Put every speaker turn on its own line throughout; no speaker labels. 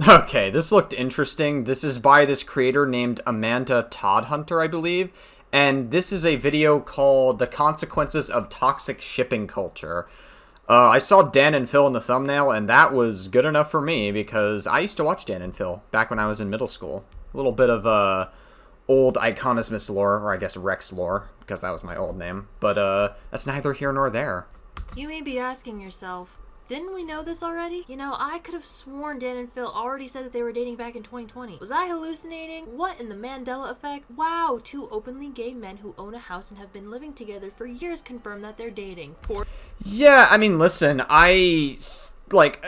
Okay, this looked interesting. This is by this creator named Amanda Toddhunter, I believe. And this is a video called The Consequences of Toxic Shipping Culture. I saw Dan and Phil in the thumbnail, and that was good enough for me because I used to watch Dan and Phil back when I was in middle school. A little bit of old Iconismus lore, or I guess Rex lore, because that was my old name. But that's neither here nor there.
You may be asking yourself, didn't we know this already? You know, I could have sworn Dan and Phil already said that they were dating back in 2020. Was I hallucinating? What in the Mandela effect? Wow, two openly gay men who own a house and have been living together for years confirm that they're dating.
Yeah, I mean, listen, like,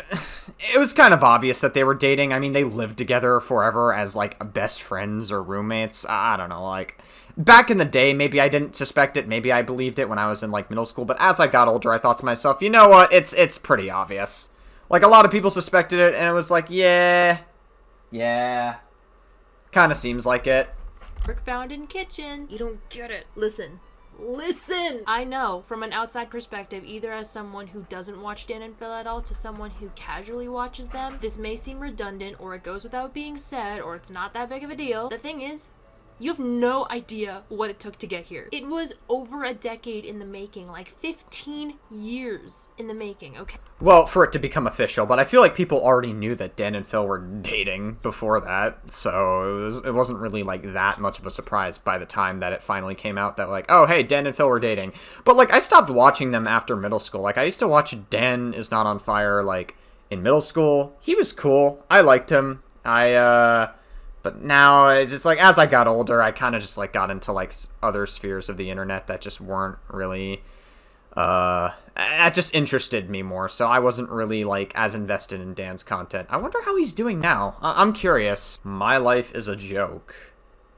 it was kind of obvious that they were dating. I mean, they lived together forever as, like, best friends or roommates. I don't know, like, back in the day, maybe I didn't suspect it, maybe I believed it when I was in, like, middle school, but as I got older, I thought to myself, you know what, it's pretty obvious. Like, a lot of people suspected it, and it was like, yeah, kind of seems like it.
Work found in kitchen. You don't get it. Listen. I know, from an outside perspective, either as someone who doesn't watch Dan and Phil at all to someone who casually watches them, this may seem redundant, or it goes without being said, or it's not that big of a deal. The thing is, you have no idea what it took to get here. It was over a decade in the making, like 15 years in the making, okay?
Well, for it to become official, but I feel like people already knew that Dan and Phil were dating before that, so it wasn't really, like, that much of a surprise by the time that it finally came out that, like, oh, hey, Dan and Phil were dating. But, like, I stopped watching them after middle school. Like, I used to watch Danisnotonfire, like, in middle school. He was cool. I liked him. But now, it's just, like, as I got older, I kind of just, like, got into, like, other spheres of the internet that just weren't really, that just interested me more, so I wasn't really, like, as invested in Dan's content. I wonder how he's doing now. I'm curious. My life is a joke.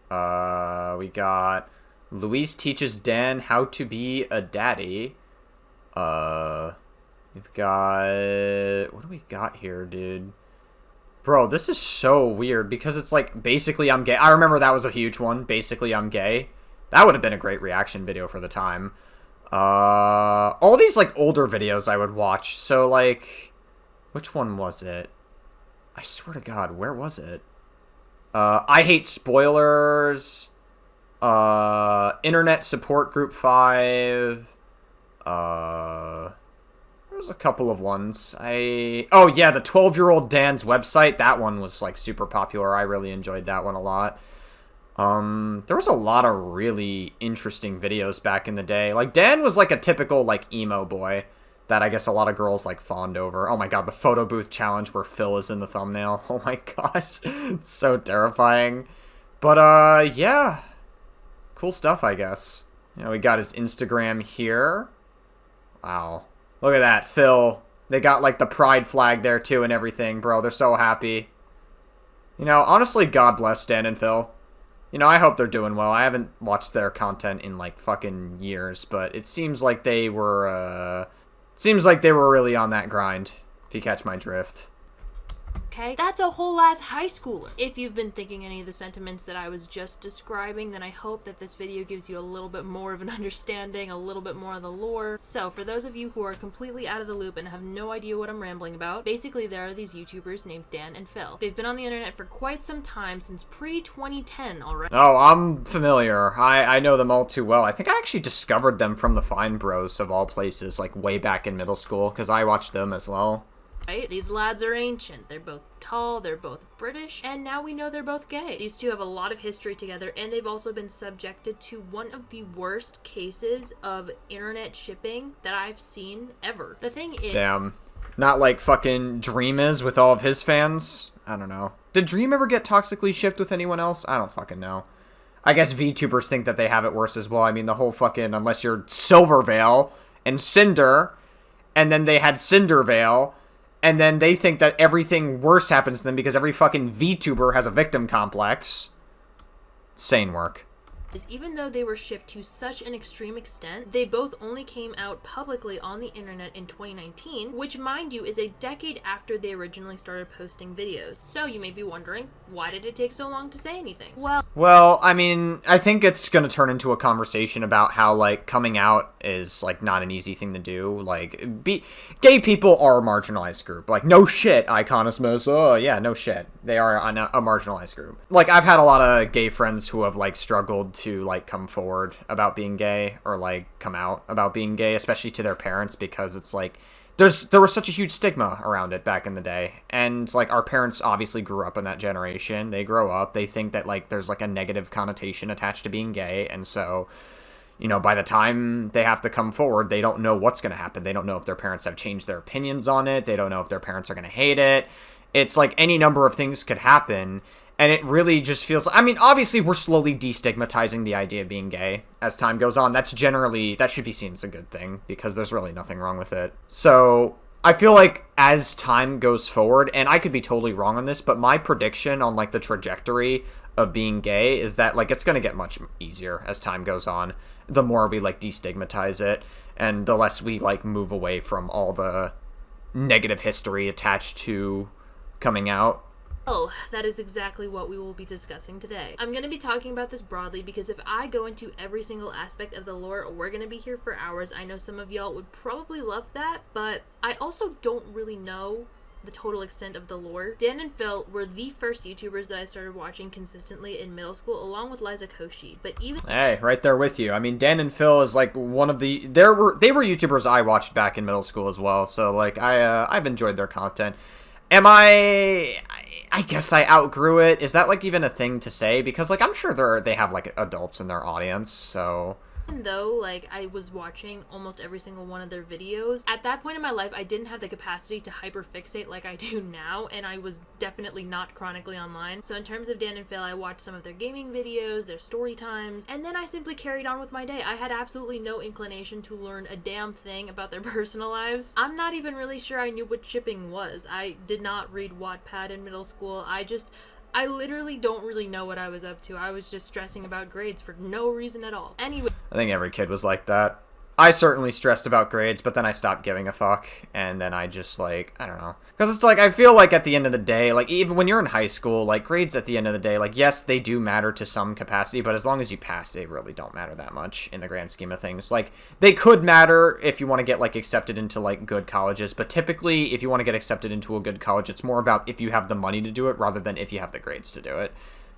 We got Luis teaches Dan how to be a daddy. We've got, what do we got here, dude? Bro, this is so weird because it's like, basically I'm gay. I remember that was a huge one. Basically I'm gay. That would have been a great reaction video for the time. All these like older videos I would watch. So like, which one was it? I swear to God, where was it? I Hate Spoilers. Internet Support Group 5. There's a couple of ones. Oh yeah, the 12-year-old Dan's website. That one was like super popular. I really enjoyed that one a lot. There was a lot of really interesting videos back in the day. Like Dan was like a typical like emo boy that I guess a lot of girls like fawned over. Oh my God, the photo booth challenge where Phil is in the thumbnail. Oh my gosh, it's so terrifying. But yeah, cool stuff, I guess. You know, we got his Instagram here. Wow. Look at that, Phil. They got, like, the pride flag there, too, and everything, bro. They're so happy. You know, honestly, God bless Dan and Phil. You know, I hope they're doing well. I haven't watched their content in, like, fucking years, but it seems like they were, really on that grind, if you catch my drift.
Okay? That's a whole ass high schooler. If you've been thinking any of the sentiments that I was just describing, then I hope that this video gives you a little bit more of an understanding, a little bit more of the lore. So, for those of you who are completely out of the loop and have no idea what I'm rambling about, basically there are these YouTubers named Dan and Phil. They've been on the internet for quite some time, since pre-2010 already.
Oh, I'm familiar. I know them all too well. I think I actually discovered them from the Fine Bros of all places, like way back in middle school, because I watched them as well.
Right? These lads are ancient. They're both tall, they're both British, and now we know they're both gay. These two have a lot of history together, and they've also been subjected to one of the worst cases of internet shipping that I've seen ever. The thing is...
Damn. Not like fucking Dream is with all of his fans? I don't know. Did Dream ever get toxically shipped with anyone else? I don't fucking know. I guess VTubers think that they have it worse as well. I mean, the whole fucking, unless you're Silvervale and Cinder, and then they had Cindervale, and then they think that everything worse happens to them because every fucking VTuber has a victim complex. Sane work.
is even though they were shipped to such an extreme extent, they both only came out publicly on the internet in 2019, which mind you is a decade after they originally started posting videos. So you may be wondering, why did it take so long to say anything?
Well, I mean, I think it's gonna turn into a conversation about how, like, coming out is, like, not an easy thing to do. Like, gay people are a marginalized group. Like, no shit, Iconismus. Oh, yeah, no shit. They are a marginalized group. Like, I've had a lot of gay friends who have, like, struggled to, like, come forward about being gay or, like, come out about being gay, especially to their parents, because it's, like, there was such a huge stigma around it back in the day. And, like, our parents obviously grew up in that generation. They grow up, they think that, like, there's, like, a negative connotation attached to being gay, and so, you know, by the time they have to come forward, they don't know what's going to happen. They don't know if their parents have changed their opinions on it. They don't know if their parents are going to hate it. It's like any number of things could happen, and it really just feels... I mean, obviously, we're slowly destigmatizing the idea of being gay as time goes on. That should be seen as a good thing, because there's really nothing wrong with it. So, I feel like as time goes forward, and I could be totally wrong on this, but my prediction on, like, the trajectory of being gay is that, like, it's going to get much easier as time goes on. The more we, like, destigmatize it, and the less we, like, move away from all the negative history attached to coming out.
Oh, that is exactly what we will be discussing today. I'm going to be talking about this broadly because if I go into every single aspect of the lore, we're going to be here for hours. I know some of y'all would probably love that, but I also don't really know the total extent of the lore. Dan and Phil were the first YouTubers that I started watching consistently in middle school, along with Liza Koshy. But even...
Hey, right there with you. I mean, Dan and Phil is like one of the... They were YouTubers I watched back in middle school as well, so like I've enjoyed their content. I guess I outgrew it. Is that, like, even a thing to say? Because, like, I'm sure they have, like, adults in their audience, so...
Even though, like, I was watching almost every single one of their videos, at that point in my life, I didn't have the capacity to hyperfixate like I do now, and I was definitely not chronically online. So in terms of Dan and Phil, I watched some of their gaming videos, their story times, and then I simply carried on with my day. I had absolutely no inclination to learn a damn thing about their personal lives. I'm not even really sure I knew what shipping was. I did not read Wattpad in middle school. I literally don't really know what I was up to. I was just stressing about grades for no reason at all. Anyway.
I think every kid was like that. I certainly stressed about grades, but then I stopped giving a fuck, and then I just, like, I don't know. Because it's like, I feel like at the end of the day, like, even when you're in high school, like, grades at the end of the day, like, yes, they do matter to some capacity, but as long as you pass, they really don't matter that much in the grand scheme of things. Like, they could matter if you want to get, like, accepted into, like, good colleges, but typically, if you want to get accepted into a good college, it's more about if you have the money to do it, rather than if you have the grades to do it.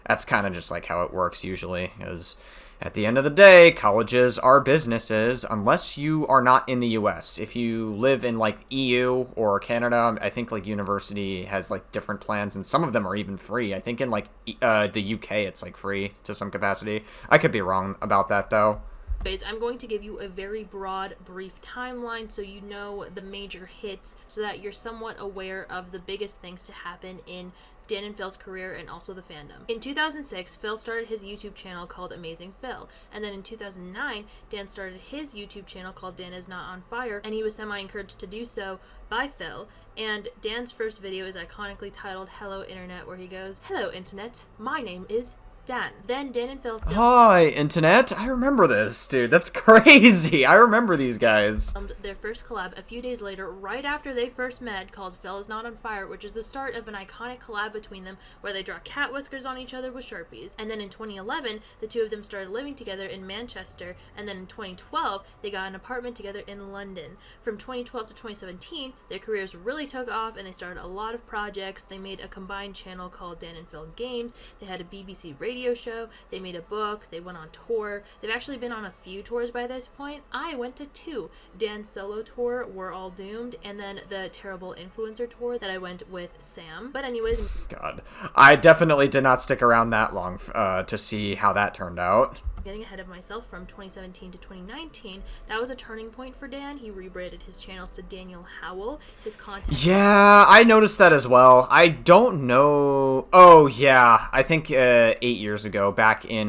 That's kind of just, like, how it works, usually, is... At the end of the day, colleges are businesses unless you are not in the US. If you live in, like, EU or Canada, I think, like, university has, like, different plans, and some of them are even free. I think in, like, the UK it's, like, free to some capacity. I could be wrong about that, though.
I'm going to give you a very broad, brief timeline so you know the major hits so that you're somewhat aware of the biggest things to happen in Dan and Phil's career and also the fandom. In 2006, Phil started his YouTube channel called AmazingPhil, and then in 2009, Dan started his YouTube channel called Danisnotonfire, and he was semi-encouraged to do so by Phil. And Dan's first video is iconically titled Hello Internet, where he goes, "Hello Internet, my name is Dan." Then Dan and Phil
Hi, Internet. I remember this, dude. That's crazy. I remember these guys.
Filmed their first collab a few days later, right after they first met, called Phil Is Not on Fire, which is the start of an iconic collab between them where they draw cat whiskers on each other with Sharpies. And then in 2011, the two of them started living together in Manchester, and then in 2012, they got an apartment together in London. From 2012 to 2017, their careers really took off and they started a lot of projects. They made a combined channel called Dan and Phil Games. They had a BBC radio show, they made a book, they went on tour. They've actually been on a few tours by this point. I went to two. Dan's solo tour, We're All Doomed, and then the Terrible Influencer tour that I went with Sam. But anyways...
God. I definitely did not stick around that long to see how that turned out.
Getting ahead of myself, from 2017 to 2019, that was a turning point for Dan. He rebranded his channels to Daniel Howell. His content...
Yeah, I noticed that as well. I don't know... Oh, yeah. I think 8 years ago, back in,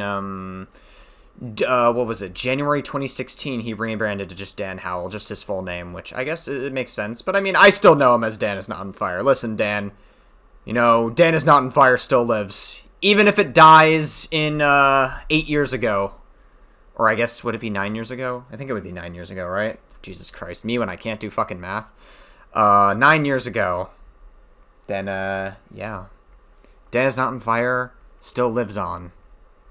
what was it? January 2016, he rebranded to just Dan Howell, just his full name, which I guess it makes sense. But I mean, I still know him as Dan Is Not on Fire. Listen, Dan, you know, Dan Is Not on Fire still lives. even if it dies in 8 years ago, or I guess would it be 9 years ago? I think it would be 9 years ago, right? Jesus Christ, me when I can't do fucking math. 9 years ago, then yeah, Danisnotonfire still lives on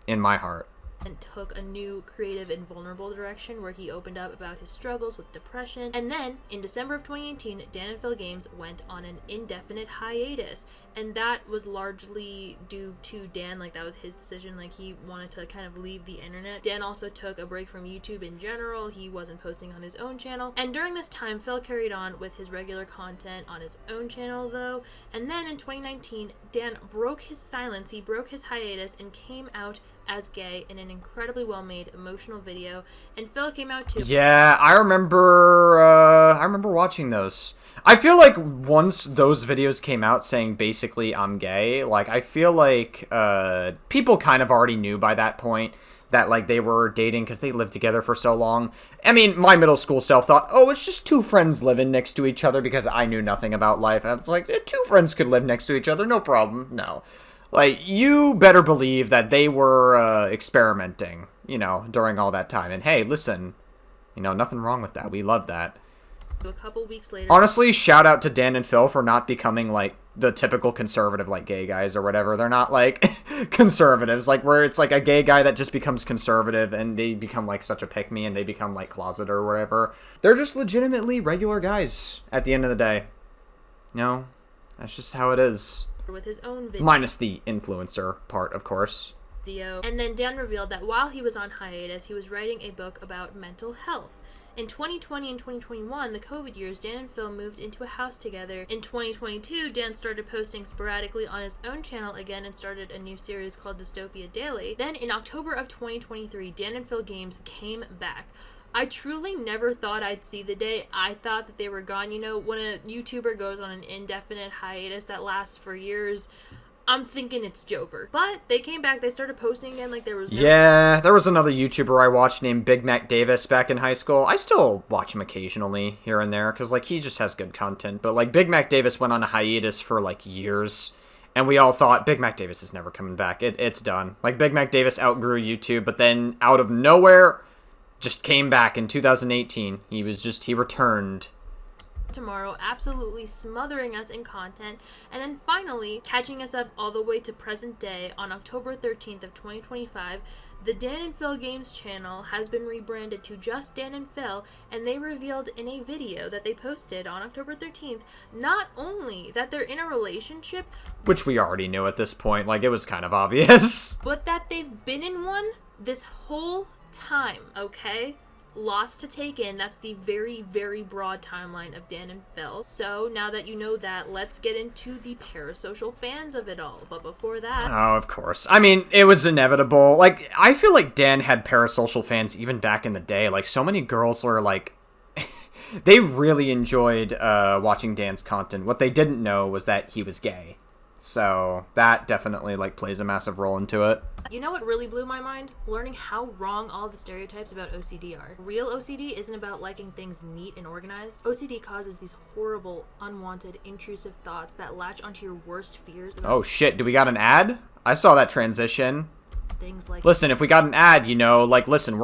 in my heart.
And took a new creative and vulnerable direction where he opened up about his struggles with depression. And then in December of 2018, Dan and Phil Games went on an indefinite hiatus, and that was largely due to Dan. Like, that was his decision. Like, he wanted to kind of leave the internet. Dan also took a break from YouTube in general. He wasn't posting on his own channel, and during this time Phil carried on with his regular content on his own channel though. And then in 2019, Dan broke his silence, he broke his hiatus, and came out as gay in an incredibly well-made emotional video, and Phil came out too.
Yeah, I remember watching those. I feel like once those videos came out saying basically I'm gay, like I feel like people kind of already knew by that point that like they were dating because they lived together for so long. I mean, my middle school self thought, oh, it's just two friends living next to each other, because I knew nothing about life. I was like, two friends could live next to each other, no problem. No. Like, you better believe that they were experimenting, you know, during all that time. And hey, listen, you know, nothing wrong with that. We love that.
A couple weeks later.
Honestly, shout out to Dan and Phil for not becoming, like, the typical conservative, like, gay guys or whatever. They're not, like, conservatives, like, where it's, like, a gay guy that just becomes conservative and they become, like, such a pick-me and they become, like, closet or whatever. They're just legitimately regular guys at the end of the day. You know, that's just how it is.
With his own video.
Minus the influencer part, of course.
And then Dan revealed that while he was on hiatus, he was writing a book about mental health. In 2020 and 2021, the COVID years, Dan and Phil moved into a house together. In 2022, Dan started posting sporadically on his own channel again and started a new series called Dystopia Daily. Then in October of 2023, Dan and Phil Games came back. I truly never thought I'd see the day. I thought that they were gone. You know, when a YouTuber goes on an indefinite hiatus that lasts for years, I'm thinking it's Jover. But they came back. They started posting again like there was no...
Yeah, there was another YouTuber I watched named Big Mac Davis back in high school. I still watch him occasionally here and there because, like, he just has good content. But, like, Big Mac Davis went on a hiatus for, like, years. And we all thought, Big Mac Davis is never coming back. It's done. Like, Big Mac Davis outgrew YouTube, but then out of nowhere... just came back in 2018. He returned.
Tomorrow, absolutely smothering us in content, and then finally catching us up all the way to present day on October 13th of 2025. The Dan and Phil Games channel has been rebranded to just Dan and Phil, and they revealed in a video that they posted on October 13th, not only that they're in a relationship,
which we already knew at this point, like it was kind of obvious,
but that they've been in one this whole time, okay? Lots to take in. That's the very, very broad timeline of Dan and Phil. So now that you know that, let's get into the parasocial fans of it all. But before that...
Oh, of course. I mean, it was inevitable. Like, I feel like Dan had parasocial fans even back in the day. Like, so many girls were like... they really enjoyed watching Dan's content. What they didn't know was that he was gay. So that definitely, like, plays a massive role into it.
You know what really blew my mind? Learning how wrong all the stereotypes about OCD are. Real OCD isn't about liking things neat and organized. OCD causes these horrible, unwanted, intrusive thoughts that latch onto your worst fears.
Oh shit, do we got an ad? I saw that transition.
Things like...
Listen, if we got an ad, you know, like, listen,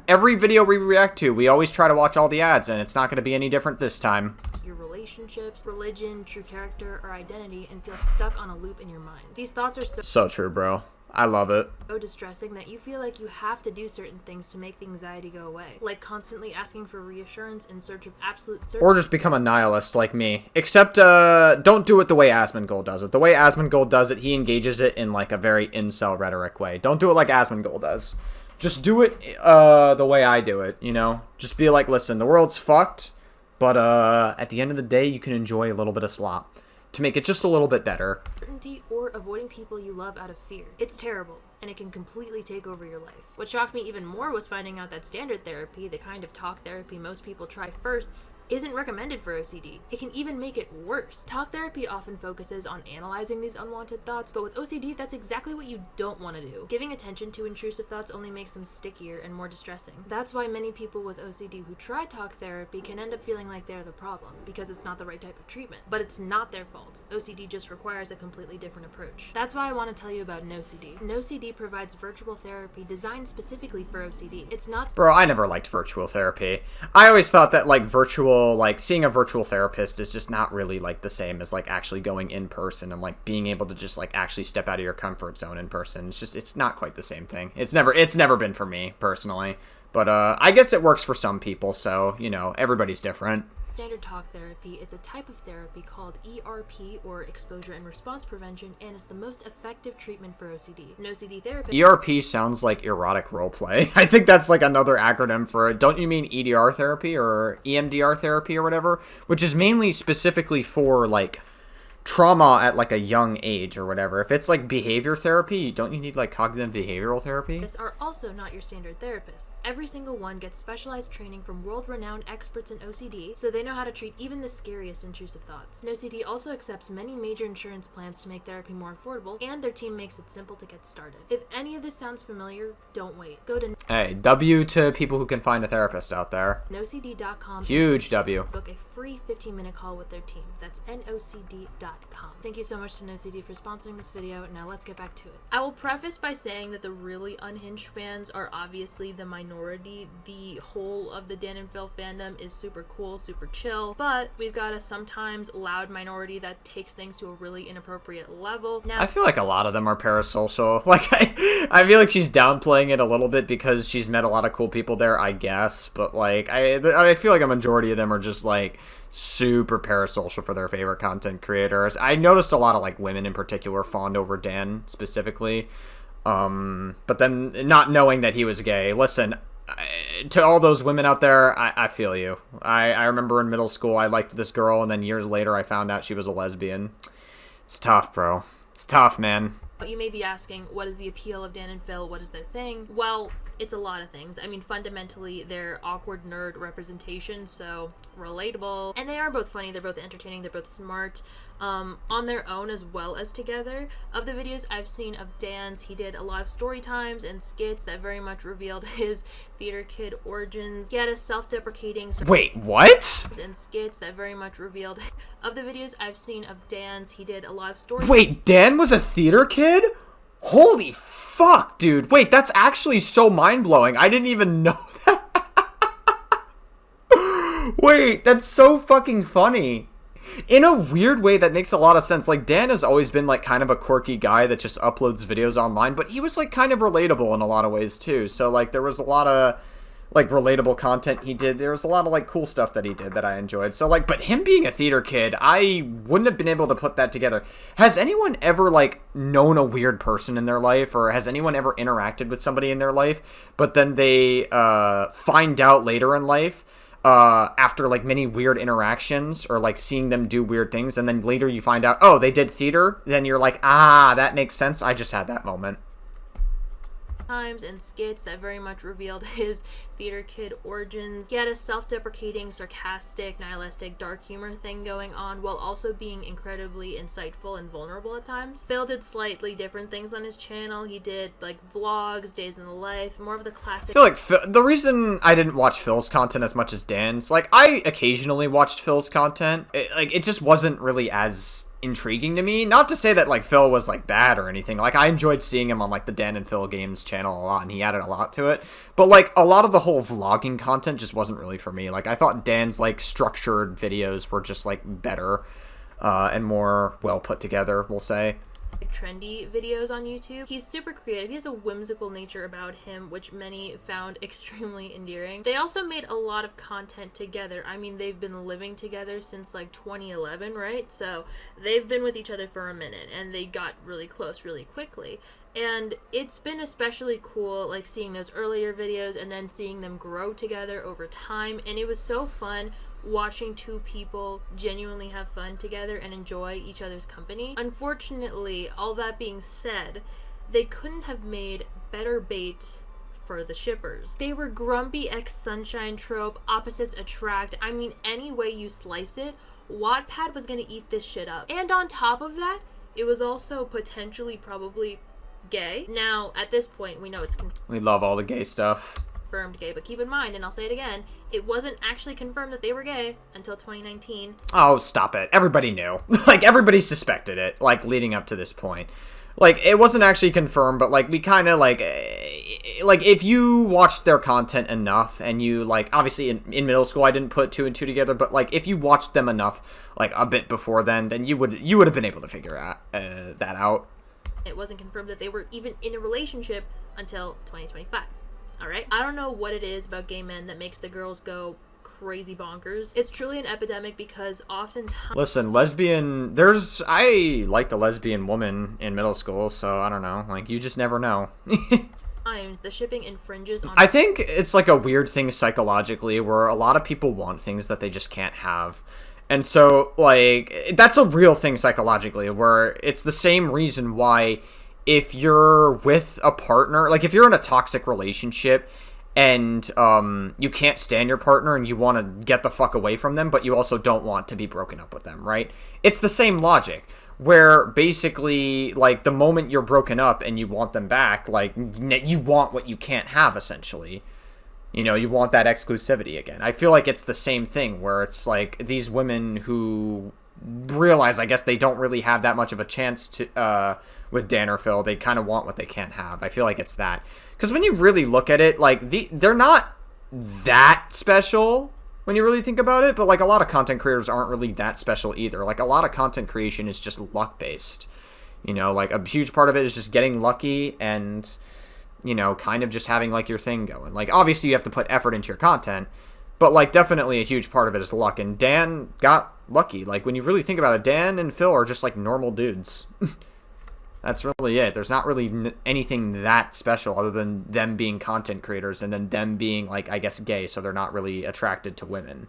every video we react to, we always try to watch all the ads, and it's not going to be any different this time.
Your relationships, religion, true character, or identity, and feel stuck on a loop in your mind. These thoughts are
so true, bro. I love it.
So distressing that you feel like you have to do certain things to make the anxiety go away. Like constantly asking for reassurance in search of absolute certainty.
Or just become a nihilist like me. Except, don't do it the way Asmongold does it. The way Asmongold does it, he engages it in, like, a very incel rhetoric way. Don't do it like Asmongold does. Just do it, the way I do it, you know? Just be like, listen, the world's fucked, but, at the end of the day, you can enjoy a little bit of slop. To make it just a little bit better.
Certainty or avoiding people you love out of fear. It's terrible, and it can completely take over your life. What shocked me even more was finding out that standard therapy, the kind of talk therapy most people try first, isn't recommended for OCD. It can even make it worse. Talk therapy often focuses on analyzing these unwanted thoughts, but with OCD, that's exactly what you don't want to do. Giving attention to intrusive thoughts only makes them stickier and more distressing. That's why many people with OCD who try talk therapy can end up feeling like they're the problem, because it's not the right type of treatment. But it's not their fault. OCD just requires a completely different approach. That's why I want to tell you about NoCD. NoCD provides virtual therapy designed specifically for OCD. It's not...
Bro, I never liked virtual therapy. I always thought that, like, seeing a virtual therapist is just not really, like, the same as, like, actually going in person and, like, being able to just, like, actually step out of your comfort zone in person. It's not quite the same thing. It's never been for me, personally. But, I guess it works for some people, so, you know, everybody's different.
Standard talk therapy. It's a type of therapy called ERP, or exposure and response prevention, and it's the most effective treatment for OCD. NoCD therapy...
ERP sounds like erotic roleplay. I think that's like another acronym for it. Don't you mean EDR therapy or EMDR therapy or whatever? Which is mainly specifically for, like, trauma at, like, a young age or whatever. If it's, like, behavior therapy, don't you need, like, cognitive behavioral therapy?
Are also not your standard therapists. Every single one gets specialized training from world-renowned experts in OCD, so they know how to treat even the scariest intrusive thoughts. NoCD also accepts many major insurance plans to make therapy more affordable, and their team makes it simple to get started. If any of this sounds familiar, don't wait. Go to...
Hey, W to people who can find a therapist out there.
NoCD.com.
Huge W.
Book a free 15-minute call with their team. That's NoCD.com. Thank you so much to NoCD for sponsoring this video. Now let's get back to it. I will preface by saying that the really unhinged fans are obviously the minority. The whole of the Dan and Phil fandom is super cool, super chill, but we've got a sometimes loud minority that takes things to a really inappropriate level. Now,
I feel like a lot of them are parasocial. Like, I feel like she's downplaying it a little bit because she's met a lot of cool people there, I guess, but like, I feel like a majority of them are just like super parasocial for their favorite content creators. I noticed a lot of like women in particular fawned over Dan specifically, but then not knowing that he was gay. Listen, to all those women out there, I feel you. I remember in middle school I liked this girl, and then years later I found out she was a lesbian. It's tough, bro. It's tough, man.
But you may be asking, what is the appeal of Dan and Phil? What is their thing? Well, it's a lot of things. I mean, fundamentally, they're awkward nerd representation, so relatable. And they are both funny, they're both entertaining, they're both smart, on their own as well as together. Of the videos I've seen of Dan's, he did a lot of story times and skits that very much revealed his theater kid origins. He had a self-deprecating...
Wait, what?
And skits that very much revealed... Of the videos I've seen of Dan's, he did a lot of story...
Wait, Dan was a theater kid? Holy fuck, dude. Wait, that's actually so mind-blowing. I didn't even know that. Wait, that's so fucking funny. In a weird way, that makes a lot of sense. Like, Dan has always been, like, kind of a quirky guy that just uploads videos online, but he was, like, kind of relatable in a lot of ways, too. So, like, there was a lot of, like, relatable content he did. There was a lot of, like, cool stuff that he did that I enjoyed. So, like, but him being a theater kid, I wouldn't have been able to put that together. Has anyone ever, like, known a weird person in their life, or has anyone ever interacted with somebody in their life, but then they find out later in life, after, like, many weird interactions, or, like, seeing them do weird things, and then later you find out, oh, they did theater, then you're like, ah, that makes sense, I just had that moment.
Times and skits that very much revealed his theater kid origins. He had a self-deprecating, sarcastic, nihilistic, dark humor thing going on, while also being incredibly insightful and vulnerable at times. Phil did slightly different things on his channel. He did, like, vlogs, days in the life, more of the classic...
I feel like the reason I didn't watch Phil's content as much as Dan's, like, I occasionally watched Phil's content. It just wasn't really as intriguing to me. Not to say that, like, Phil was, like, bad or anything. Like, I enjoyed seeing him on, like, the Dan and Phil Games channel a lot, and he added a lot to it. But, like, a lot of the whole vlogging content just wasn't really for me. Like, I thought Dan's, like, structured videos were just, like, better and more well put together, we'll say.
Trendy videos on YouTube. He's super creative. He has a whimsical nature about him, which many found extremely endearing. They also made a lot of content together. I mean, they've been living together since like 2011, right? So they've been with each other for a minute, and they got really close really quickly. And it's been especially cool, like, seeing those earlier videos and then seeing them grow together over time. And it was so fun watching two people genuinely have fun together and enjoy each other's company. Unfortunately, all that being said, they couldn't have made better bait for the shippers. They were grumpy ex-Sunshine trope, opposites attract. I mean, any way you slice it, Wattpad was gonna eat this shit up. And on top of that, it was also potentially probably gay. Now, at this point, we know it's
We love all the gay stuff.
confirmed gay, but keep in mind, and I'll say it again, it wasn't actually confirmed that they were gay until 2019.
Oh, stop it. Everybody knew. Like, everybody suspected it, like, leading up to this point. Like, it wasn't actually confirmed, but, like, we kind of, like, if you watched their content enough, and you, like, obviously in middle school I didn't put 2 and 2 together, but, like, if you watched them enough, like, a bit before then you would have been able to figure out that out.
It wasn't confirmed that they were even in a relationship until 2025. Alright? I don't know what it is about gay men that makes the girls go crazy bonkers. It's truly an epidemic because oftentimes...
Listen, I liked a lesbian woman in middle school, so I don't know. Like, you just never know.
the shipping infringes on...
I think it's like a weird thing psychologically where a lot of people want things that they just can't have. And so, like, that's a real thing psychologically where it's the same reason why if you're with a partner, like if you're in a toxic relationship and you can't stand your partner and you want to get the fuck away from them, but you also don't want to be broken up with them, right? It's the same logic where basically, like, the moment you're broken up and you want them back, like, you want what you can't have, essentially. You know, you want that exclusivity again. I feel like it's the same thing where it's like these women who realize, I guess, they don't really have that much of a chance to with Dan or Phil. They kind of want what they can't have. I feel like it's that. Because when you really look at it, like, they're not that special when you really think about it, but, like, a lot of content creators aren't really that special either. Like, a lot of content creation is just luck-based. You know, like, a huge part of it is just getting lucky and, you know, kind of just having, like, your thing going. Like, obviously you have to put effort into your content, but, like, definitely a huge part of it is luck. And Dan got lucky. Like, when you really think about it, Dan and Phil are just, like, normal dudes. That's really it. There's not really anything that special other than them being content creators and then them being, like, I guess, gay, so they're not really attracted to women.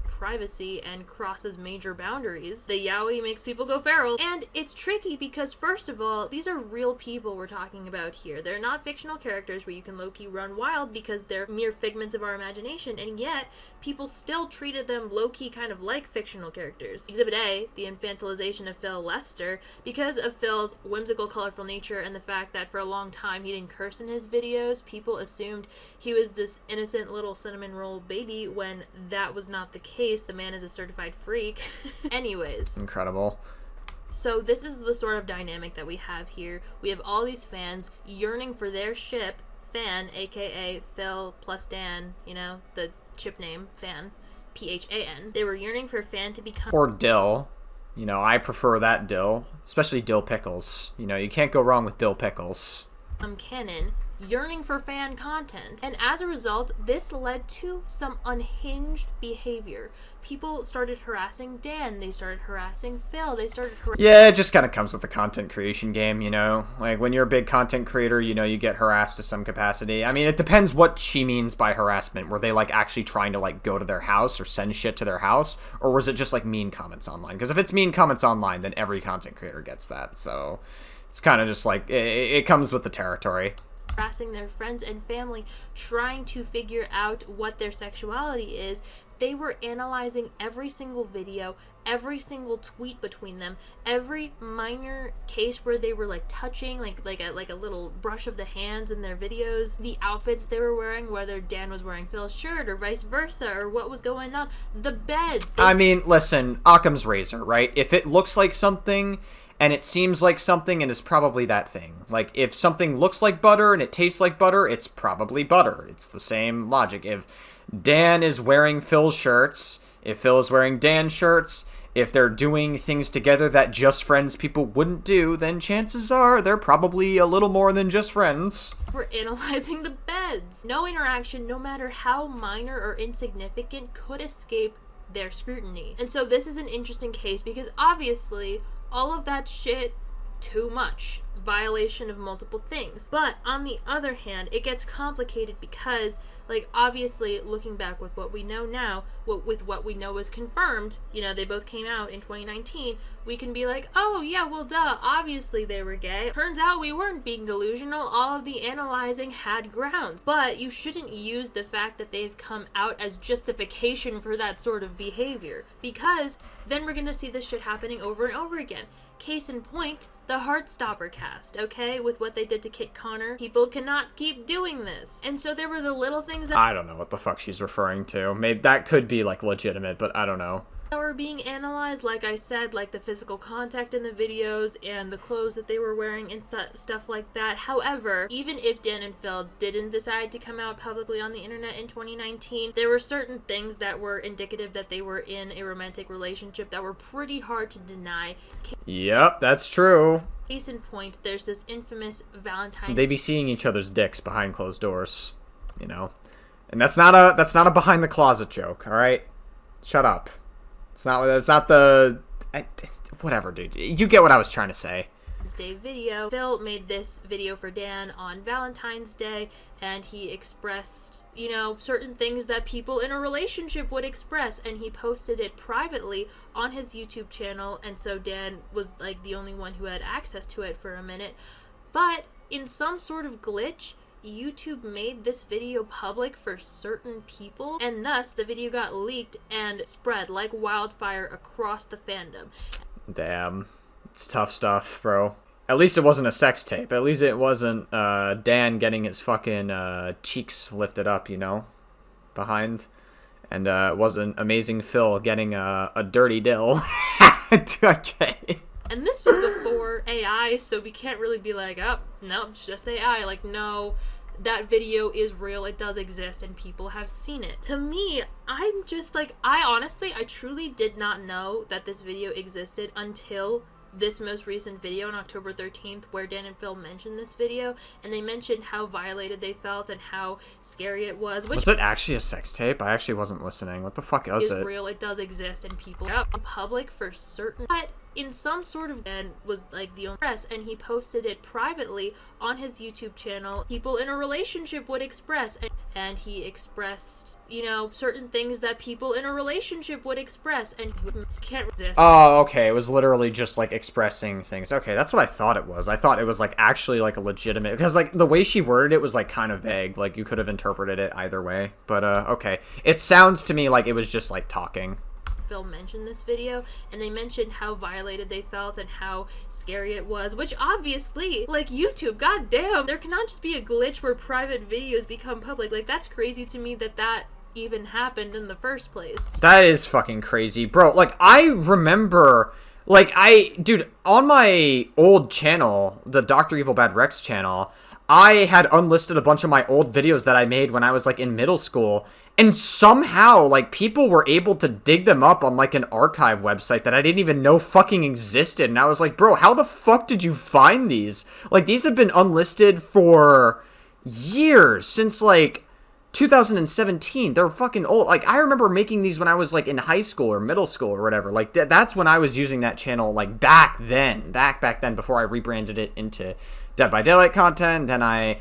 Privacy and crosses major boundaries. The yaoi makes people go feral. And it's tricky because, first of all, these are real people we're talking about here. They're not fictional characters where you can low-key run wild because they're mere figments of our imagination, and yet people still treated them low-key kind of like fictional characters. Exhibit A, the infantilization of Phil Lester, because of Phil's whimsical, colorful nature and the fact that for a long time he didn't curse in his videos, people assumed he was this innocent little cinnamon roll baby when that was not the case. The man is a certified freak. Anyways.
Incredible.
So this is the sort of dynamic that we have here. We have all these fans yearning for their ship, Fan, aka Phil plus Dan, you know, the chip name, Fan, Phan. They were yearning for Fan to become...
Or Dill. You know, I prefer that Dill. Especially Dill Pickles. You know, you can't go wrong with Dill Pickles.
Canon, yearning for fan content. And as a result, this led to some unhinged behavior. People started harassing Dan, they started harassing Phil, they started
Yeah, it just kind of comes with the content creation game, you know? Like, when you're a big content creator, you know, you get harassed to some capacity. I mean, it depends what she means by harassment. Were they, like, actually trying to, like, go to their house or send shit to their house? Or was it just, like, mean comments online? Because if it's mean comments online, then every content creator gets that, so... It's kind of just like, it comes with the territory.
Harassing their friends and family, trying to figure out what their sexuality is. They were analyzing every single video, every single tweet between them, every minor case where they were like touching, like a little brush of the hands in their videos, the outfits they were wearing, whether Dan was wearing Phil's shirt or vice versa, or what was going on, the beds.
I mean, listen, Occam's razor, right? If it looks like something and it seems like something, and it's probably that thing. Like, if something looks like butter and it tastes like butter, it's probably butter. It's the same logic. If Dan is wearing Phil's shirts, if Phil is wearing Dan's shirts, if they're doing things together that just friends people wouldn't do, then chances are they're probably a little more than just friends.
We're analyzing the beds. No interaction, no matter how minor or insignificant, could escape their scrutiny. And so this is an interesting case because obviously all of that shit, too much. Violation of multiple things. But on the other hand, it gets complicated because, Like, obviously, looking back with what we know now, with what we know is confirmed, you know, they both came out in 2019, we can be like, oh, yeah, well, duh, obviously they were gay. Turns out we weren't being delusional. All of the analyzing had grounds. But you shouldn't use the fact that they've come out as justification for that sort of behavior, because then we're gonna see this shit happening over and over again. Case in point, the Heartstopper cast, okay? With what they did to Kit Connor. People cannot keep doing this. And so there were the little things that
I don't know what the fuck she's referring to. Maybe that could be, like, legitimate, but I don't know.
were being analyzed, like I said, like the physical contact in the videos and the clothes that they were wearing and stuff like that. However, even if Dan and Phil didn't decide to come out publicly on the internet in 2019, there were certain things that were indicative that they were in a romantic relationship that were pretty hard to deny.
Yep, that's true.
Case in point, there's this infamous Valentine's.
They be seeing each other's dicks behind closed doors, you know, and that's not a behind the closet joke. All right, shut up. It's not the whatever, dude. You get what I was trying to say.
Day video. Phil made this video for Dan on Valentine's Day, and he expressed, you know, certain things that people in a relationship would express, and he posted it privately on his YouTube channel, and so Dan was like the only one who had access to it for a minute. But in some sort of glitch, YouTube made this video public for certain people, and thus the video got leaked and spread like wildfire across the fandom.
Damn. It's tough stuff, bro. At least it wasn't a sex tape. At least it wasn't Dan getting his fucking cheeks lifted up, you know, behind. And it wasn't AmazingPhil getting a dirty dill. Okay.
And this was before AI, so we can't really be like, oh, no, it's just AI. Like, no, that video is real, it does exist, and people have seen it. To me, I'm just like, I truly did not know that this video existed until this most recent video on October 13th, where Dan and Phil mentioned this video, and they mentioned how violated they felt and how scary it was.
Was it actually a sex tape? I actually wasn't listening. What the fuck is it?
It's real, it does exist, and people are public for certain. But in some sort of, and was like the only press, and he posted it privately on his YouTube channel. People in a relationship would express, and he expressed, you know, certain things that people in a relationship would express, and he can't resist.
Oh, okay. It was literally just like expressing things. Okay, that's what I thought it was. I thought it was like actually like a legitimate, because like the way she worded it was like kind of vague. Like you could have interpreted it either way. But okay, it sounds to me like it was just like talking.
Phil mentioned this video, and they mentioned how violated they felt and how scary it was, which obviously, like, YouTube, goddamn, there cannot just be a glitch where private videos become public. Like, that's crazy to me that even happened in the first place.
That is fucking crazy, bro. Like, I remember, like, dude, on my old channel, the Dr. Evil Bad Rex channel, I had unlisted a bunch of my old videos that I made when I was, like, in middle school, and somehow, like, people were able to dig them up on, like, an archive website that I didn't even know fucking existed, and I was like, bro, how the fuck did you find these? Like, these have been unlisted for years, since, like, 2017. They're fucking old. Like, I remember making these when I was, like, in high school or middle school or whatever. Like, that's when I was using that channel, like, back then, before I rebranded it into Dead by Daylight content. Then I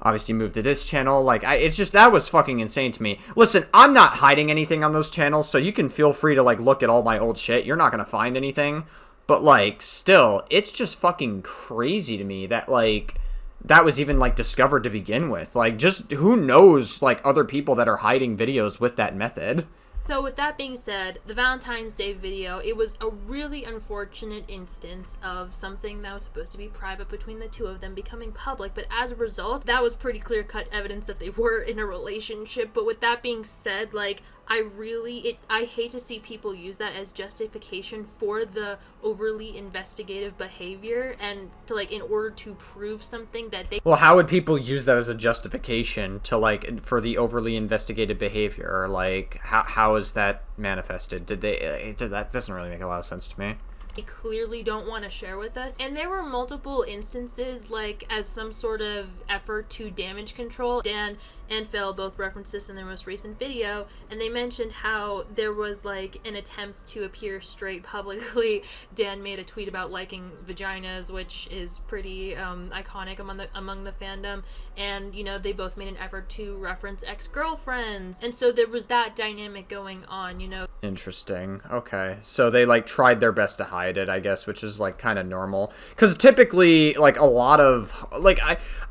obviously moved to this channel. Like, it's just, that was fucking insane to me. Listen, I'm not hiding anything on those channels, so you can feel free to, like, look at all my old shit. You're not gonna find anything. But, like, still, it's just fucking crazy to me that, like, that was even, like, discovered to begin with. Like, just who knows, like, other people that are hiding videos with that method.
So with that being said, the Valentine's Day video, it was a really unfortunate instance of something that was supposed to be private between the two of them becoming public, but as a result, that was pretty clear-cut evidence that they were in a relationship. But with that being said, like, I hate to see people use that as justification for the overly investigative behavior, and to, like, in order to prove something that they...
Well, how would people use that as a justification to, like, for the overly investigative behavior? Like, how is that manifested? That doesn't really make a lot of sense to me.
They clearly don't want to share with us. And there were multiple instances, like, as some sort of effort to damage control, Dan and Phil both referenced this in their most recent video, and they mentioned how there was like an attempt to appear straight publicly. Dan made a tweet about liking vaginas, which is pretty iconic among the fandom, and you know, they both made an effort to reference ex-girlfriends, and so there was that dynamic going on, you know.
Interesting. Okay. So they like tried their best to hide it, I guess, which is like kind of normal. Cuz typically like a lot of like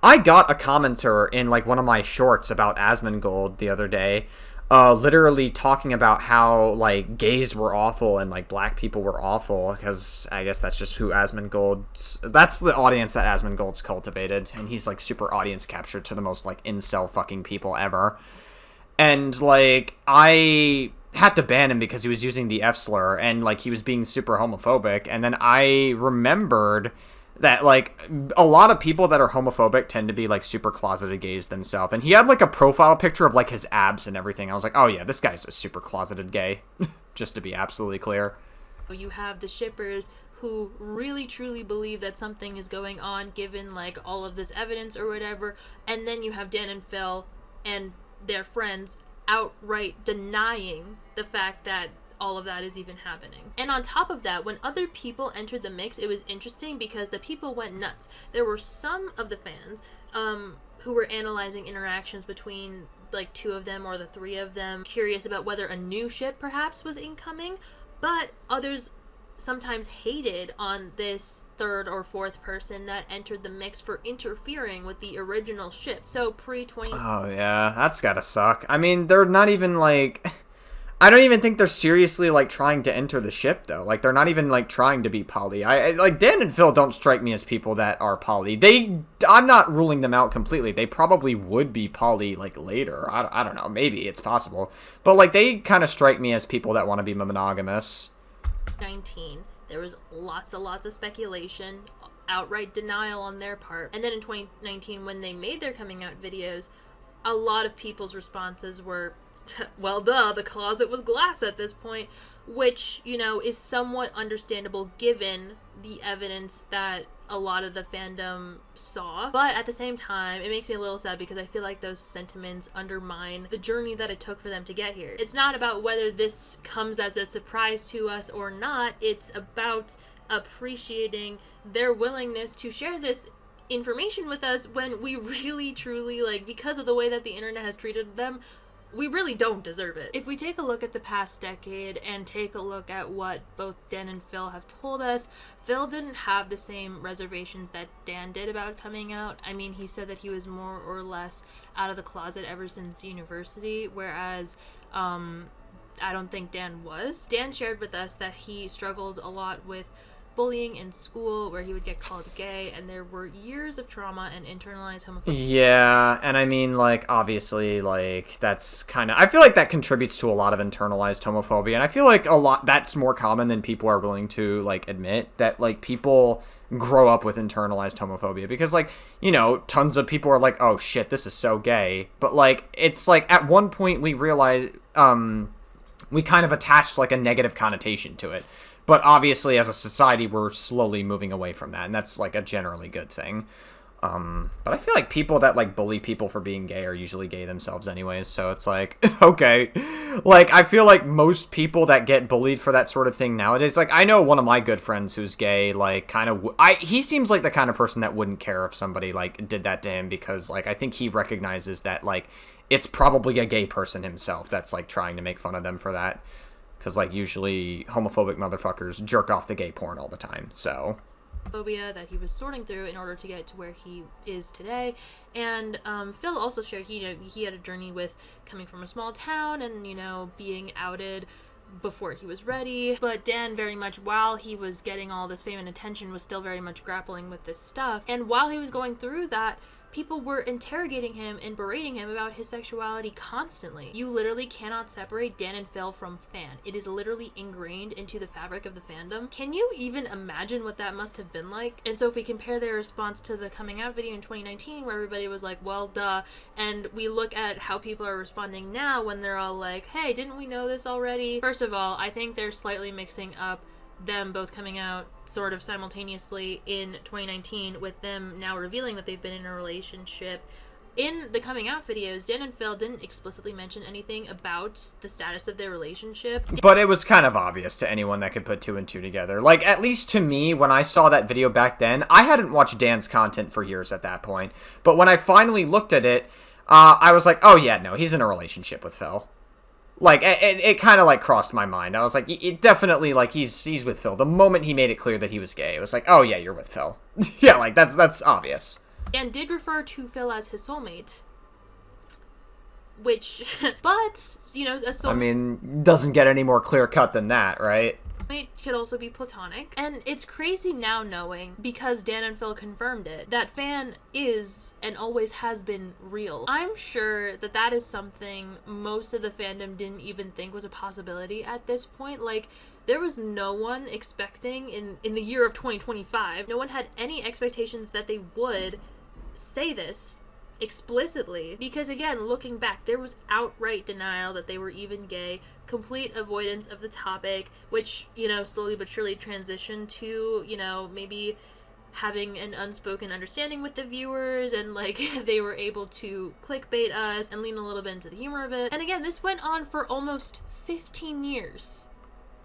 I got a commenter in like one of my shorts about Asmongold the other day, literally talking about how like gays were awful and like black people were awful, because I guess that's just who that's the audience that Asmongold's cultivated, and he's like super audience captured to the most like incel fucking people ever. And like I had to ban him because he was using the F slur and like he was being super homophobic. And then I remembered that like a lot of people that are homophobic tend to be like super closeted gays themselves. And he had like a profile picture of like his abs and everything. I was like, oh yeah, this guy's a super closeted gay, just to be absolutely clear.
You have the shippers who really truly believe that something is going on given like all of this evidence or whatever. And then you have Dan and Phil and their friends outright denying the fact that all of that is even happening. And on top of that, when other people entered the mix, it was interesting because the people went nuts. There were some of the fans who were analyzing interactions between like two of them or the three of them, curious about whether a new ship perhaps was incoming, but others sometimes hated on this third or fourth person that entered the mix for interfering with the original ship. So pre-20...
Oh yeah, that's gotta suck. I mean, they're not even like... I don't even think they're seriously like trying to enter the ship though. Like they're not even like trying to be poly. I like Dan and Phil don't strike me as people that are poly. I'm not ruling them out completely. They probably would be poly like later. I don't know. Maybe it's possible. But like they kind of strike me as people that want to be monogamous.
19, there was lots of speculation, outright denial on their part. And then in 2019, when they made their coming out videos, a lot of people's responses were, well, duh, the closet was glass at this point, which, you know, is somewhat understandable given the evidence that a lot of the fandom saw. But at the same time, it makes me a little sad because I feel like those sentiments undermine the journey that it took for them to get here. It's not about whether this comes as a surprise to us or not. It's about appreciating their willingness to share this information with us when we really, truly, like, because of the way that the internet has treated them, we really don't deserve it. If we take a look at the past decade and take a look at what both Dan and Phil have told us, Phil didn't have the same reservations that Dan did about coming out. I mean, he said that he was more or less out of the closet ever since university, whereas I don't think Dan was. Dan shared with us that he struggled a lot with bullying in school, where he would get called gay, and there were years of trauma and internalized homophobia.
Yeah, and I mean, like, obviously, like, that's kind of... I feel like that contributes to a lot of internalized homophobia, and I feel like a lot... That's more common than people are willing to, like, admit, that, like, people grow up with internalized homophobia, because, like, you know, tons of people are like, oh, shit, this is so gay, but, like, it's, like, at one point we realized, we kind of attached, like, a negative connotation to it. But obviously, as a society, we're slowly moving away from that, and that's, like, a generally good thing. But I feel like people that, like, bully people for being gay are usually gay themselves anyways, so it's like, okay. Like, I feel like most people that get bullied for that sort of thing nowadays, like, I know one of my good friends who's gay, like, kind of... he seems like the kind of person that wouldn't care if somebody, like, did that to him, because, like, I think he recognizes that, like, it's probably a gay person himself that's, like, trying to make fun of them for that. Because, like, usually homophobic motherfuckers jerk off to gay porn all the time, so...
Phobia that he was sorting through in order to get to where he is today. And Phil also shared, he had a journey with coming from a small town and, you know, being outed before he was ready. But Dan very much, while he was getting all this fame and attention, was still very much grappling with this stuff. And while he was going through that, people were interrogating him and berating him about his sexuality constantly. You literally cannot separate Dan and Phil from fan. It is literally ingrained into the fabric of the fandom. Can you even imagine what that must have been like? And so if we compare their response to the coming out video in 2019, where everybody was like, well, duh, and we look at how people are responding now when they're all like, hey, didn't we know this already? First of all, I think they're slightly mixing up them both coming out sort of simultaneously in 2019 with them now revealing that they've been in a relationship In the coming out videos, Dan and Phil didn't explicitly mention anything about the status of their relationship.
But it was kind of obvious to anyone that could put 2 and 2 together. Like, at least to me, when I saw that video back then, I hadn't watched Dan's content for years at that point. But when I finally looked at it, I was like, oh yeah, no, he's in a relationship with Phil. Like, it kind of, like, crossed my mind. I was like, it definitely, like, he's with Phil. The moment he made it clear that he was gay, it was like, oh yeah, you're with Phil. Yeah, like, that's obvious.
And did refer to Phil as his soulmate. Which, but, you know, a soulmate...
I mean, doesn't get any more clear-cut than that, right?
Could also be platonic. And it's crazy now knowing, because Dan and Phil confirmed it, that Fan is and always has been real. I'm sure that that is something most of the fandom didn't even think was a possibility at this point. Like, there was no one expecting in the year of 2025, no one had any expectations that they would say this explicitly, because again, looking back, there was outright denial that they were even gay, complete avoidance of the topic, which, you know, slowly but surely transitioned to, you know, maybe having an unspoken understanding with the viewers, and like they were able to clickbait us and lean a little bit into the humor of it. And again, this went on for almost 15 years.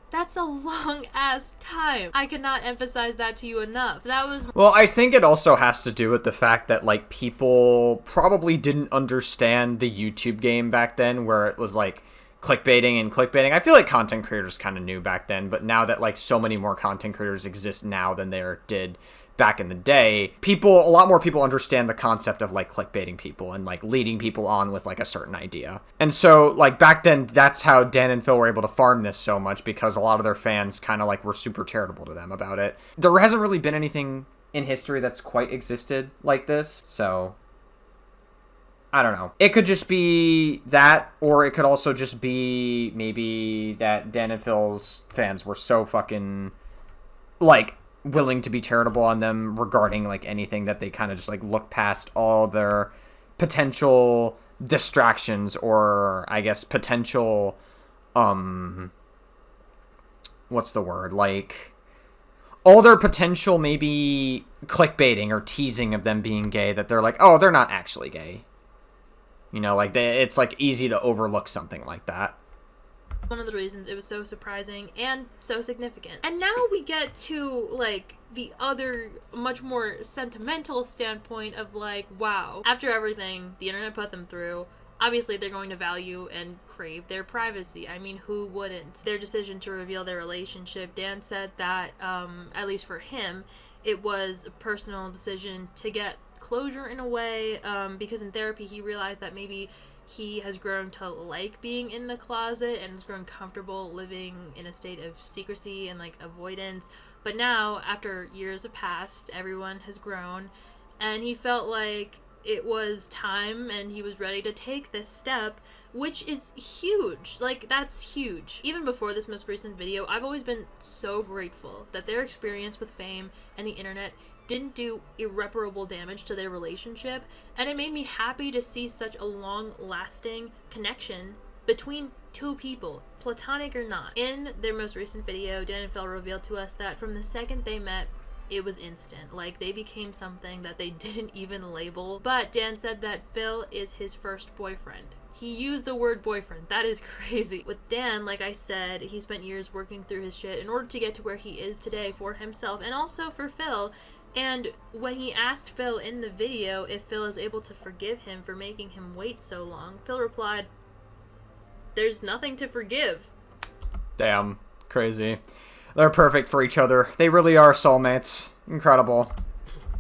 That's a long-ass time. I cannot emphasize that to you enough. So that was...
Well, I think it also has to do with the fact that, like, people probably didn't understand the YouTube game back then, where it was, like, clickbaiting and clickbaiting. I feel like content creators kind of knew back then, but now that, like, so many more content creators exist now than there did back in the day, a lot more people understand the concept of, like, clickbaiting people and, like, leading people on with, like, a certain idea. And so, like, back then, that's how Dan and Phil were able to farm this so much, because a lot of their fans kind of, like, were super charitable to them about it. There hasn't really been anything in history that's quite existed like this, so I don't know. It could just be that, or it could also just be maybe that Dan and Phil's fans were so fucking, like, willing to be charitable on them regarding, like, anything, that they kind of just, like, look past all their potential distractions, or I guess potential, what's the word, like, all their potential maybe clickbaiting or teasing of them being gay, that they're like, oh, they're not actually gay. You know, like, it's, like, easy to overlook something like that.
One of the reasons it was so surprising and so significant. And now we get to, like, the other, much more sentimental standpoint of, like, wow, after everything the internet put them through, obviously they're going to value and crave their privacy. I mean, who wouldn't? Their decision to reveal their relationship, Dan said that, at least for him, it was a personal decision to get closure in a way, because in therapy he realized that maybe he has grown to like being in the closet and has grown comfortable living in a state of secrecy and, like, avoidance. But now, after years have passed, everyone has grown, and he felt like it was time and he was ready to take this step, which is huge. Like, that's huge. Even before this most recent video, I've always been so grateful that their experience with fame and the internet didn't do irreparable damage to their relationship, and it made me happy to see such a long-lasting connection between two people, platonic or not. In their most recent video, Dan and Phil revealed to us that from the second they met, it was instant. Like, they became something that they didn't even label. But Dan said that Phil is his first boyfriend. He used the word boyfriend. That is crazy. With Dan, like I said, he spent years working through his shit in order to get to where he is today for himself and also for Phil. And when he asked Phil in the video if Phil is able to forgive him for making him wait so long, Phil replied, "There's nothing to forgive."
Damn. Crazy. They're perfect for each other. They really are soulmates. Incredible.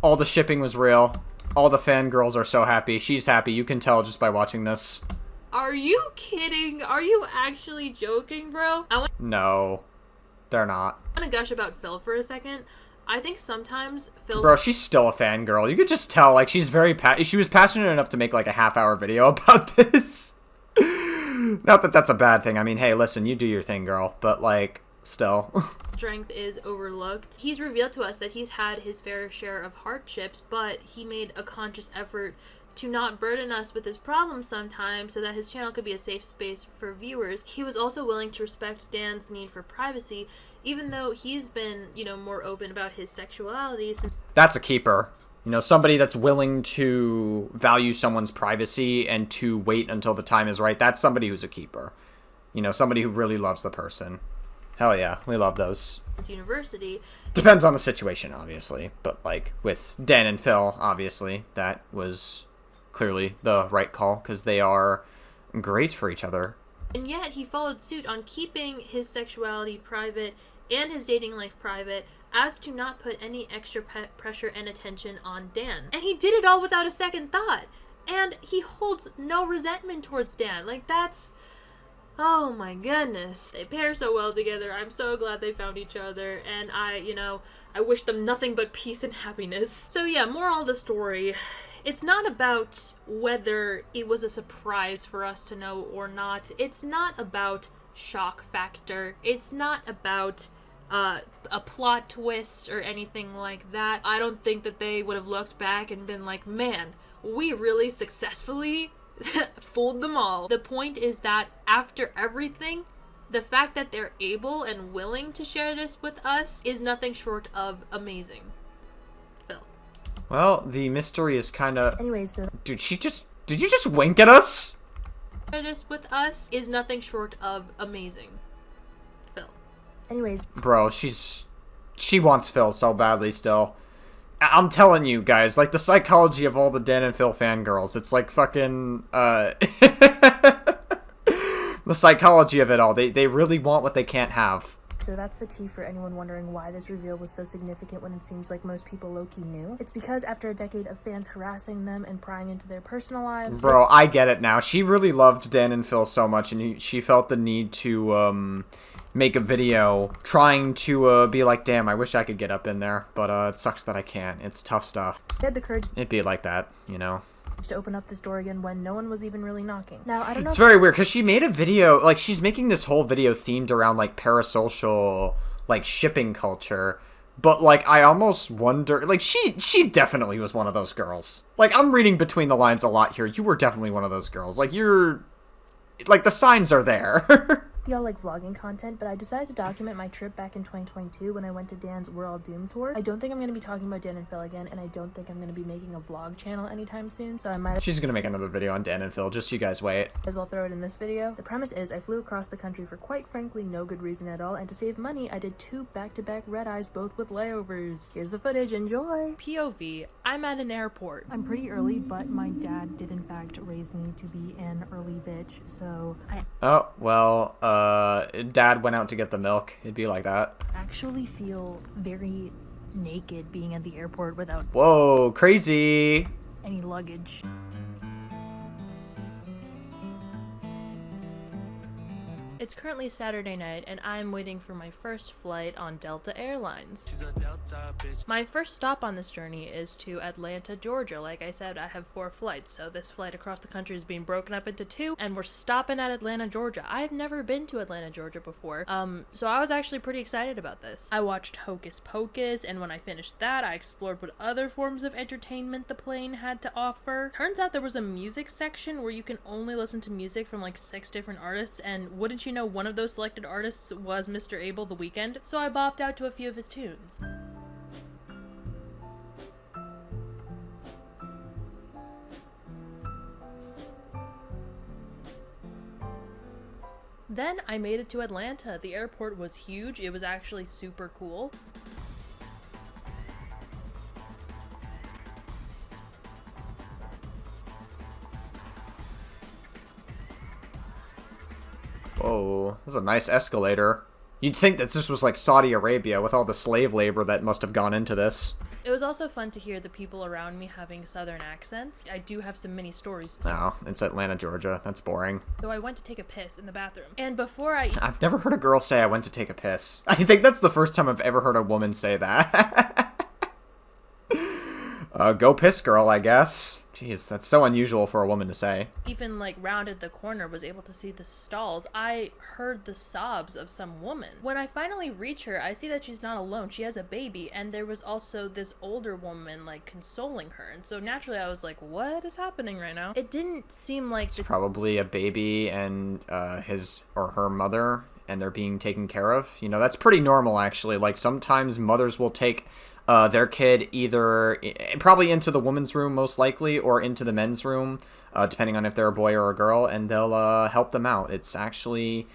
All the shipping was real. All the fangirls are so happy. She's happy. You can tell just by watching this.
Are you kidding? Are you actually joking, bro?
No. They're not.
I want to gush about Phil for a second. I think sometimes Phil's...
Bro, she's still a fangirl. You could just tell, like, she's very she was passionate enough to make, like, a half-hour video about this. Not that that's a bad thing. I mean, hey, listen, you do your thing, girl. But, like, still.
Strength is overlooked. He's revealed to us that he's had his fair share of hardships, but he made a conscious effort to not burden us with his problems sometimes so that his channel could be a safe space for viewers. He was also willing to respect Dan's need for privacy, even though he's been, you know, more open about his sexuality.
That's a keeper. You know, somebody that's willing to value someone's privacy and to wait until the time is right. That's somebody who's a keeper. You know, somebody who really loves the person. Hell yeah, we love those.
University.
Depends on the situation, obviously. But, like, with Dan and Phil, obviously, that was clearly the right call, because they are great for each other.
And yet, he followed suit on keeping his sexuality private and his dating life private, as to not put any extra pressure and attention on Dan. And he did it all without a second thought. And he holds no resentment towards Dan. Like, that's... Oh my goodness. They pair so well together. I'm so glad they found each other. And I wish them nothing but peace and happiness. So yeah, moral of the story. It's not about whether it was a surprise for us to know or not. It's not about shock factor. It's not about a plot twist or anything like that. I don't think that they would have looked back and been like, man, we really successfully fooled them all. The point is that after everything, the fact that they're able and willing to share this with us is nothing short of amazing. Phil.
Well, the mystery is kind of...
Anyways, so...
Dude, did you just wink at us?
Share this with us is nothing short of amazing. Phil.
Anyways.
Bro, she wants Phil so badly still. I'm telling you guys, like, the psychology of all the Dan and Phil fangirls, it's like fucking, the psychology of it all. They really want what they can't have.
So that's the tea for anyone wondering why this reveal was so significant when it seems like most people low-key knew. It's because after a decade of fans harassing them and prying into their personal lives...
Bro, I get it now. She really loved Dan and Phil so much, and she felt the need to, make a video trying to be like, damn, I wish I could get up in there, but it sucks that I can't. It's tough stuff.
They had the courage
It'd be like that, you know?
to open up this door again when no one was even really knocking. Now, I don't know.
It's very weird because she made a video, like, she's making this whole video themed around, like, parasocial, like, shipping culture. But, like, I almost wonder, like, she definitely was one of those girls. Like, I'm reading between the lines a lot here. You were definitely one of those girls. Like, you're, like, the signs are there.
Y'all like vlogging content, but I decided to document my trip back in 2022 when I went to Dan's We're All Doomed tour. I don't think I'm going to be talking about Dan and Phil again, and I don't think I'm going to be making a vlog channel anytime soon, so I might
She's going to make another video on Dan and Phil, just so you guys wait.
as well throw it in this video. The premise is I flew across the country for quite frankly no good reason at all, and to save money, I did 2 back-to-back red-eyes, both with layovers. Here's the footage, enjoy!
POV, I'm at an airport.
I'm pretty early, but my dad did in fact raise me to be an early bitch, so I
Oh, well, Dad went out to get the milk. It'd be like that.
actually feel very naked being at the airport without
Whoa, crazy.
any luggage.
It's currently Saturday night, and I'm waiting for my first flight on Delta Airlines. My first stop on this journey is to Atlanta, Georgia. Like I said, I have 4 flights, so this flight across the country is being broken up into 2, and we're stopping at Atlanta, Georgia. I've never been to Atlanta, Georgia before, so I was actually pretty excited about this. I watched Hocus Pocus, and when I finished that, I explored what other forms of entertainment the plane had to offer. Turns out there was a music section where you can only listen to music from like 6 different artists, and wouldn't you know, one of those selected artists was Mr. Abel the Weeknd, so I bopped out to a few of his tunes. Then I made it to Atlanta. The airport was huge. It was actually super cool.
Whoa, this is a nice escalator. You'd think that this was like Saudi Arabia with all the slave labor that must have gone into this.
It was also fun to hear the people around me having southern accents. I do have some mini stories.
No, it's Atlanta, Georgia. That's boring.
So I went to take a piss in the bathroom. And before
I've never heard a girl say I went to take a piss. I think that's the first time I've ever heard a woman say that. Go piss, girl, I guess. Jeez, that's so unusual for a woman to say.
even like rounded the corner, was able to see the stalls, I heard the sobs of some woman. When I finally reach her, I see that she's not alone. She has a baby, and there was also this older woman like consoling her. And so naturally I was like, what is happening right now? It didn't seem like
It's probably a baby and his or her mother, and they're being taken care of. You know, that's pretty normal actually. Like sometimes mothers will take their kid either probably into the women's room most likely, or into the men's room, depending on if they're a boy or a girl, and they'll help them out. It's actually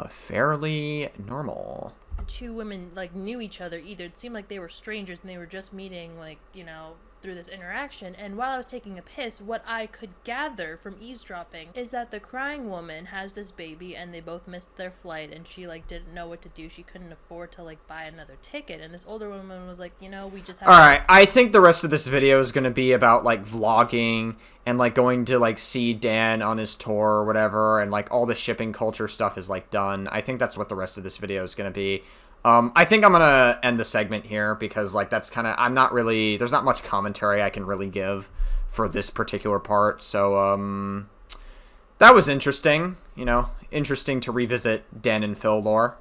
fairly normal.
Two women like knew each other either. It seemed like they were strangers and they were just meeting, like, you know, through this interaction. And while I was taking a piss, what I could gather from eavesdropping is that the crying woman has this baby and they both missed their flight, and she like didn't know what to do. She couldn't afford to like buy another ticket, and this older woman was like, you know, we just have
all right, I think the rest of this video is going to be about like vlogging and like going to like see Dan on his tour or whatever, and like all the shipping culture stuff is like done. I think that's what the rest of this video is going to be. I think I'm gonna end the segment here because like that's kind of, I'm not really, there's not much commentary I can really give for this particular part. So that was interesting, you know, interesting to revisit Dan and Phil lore.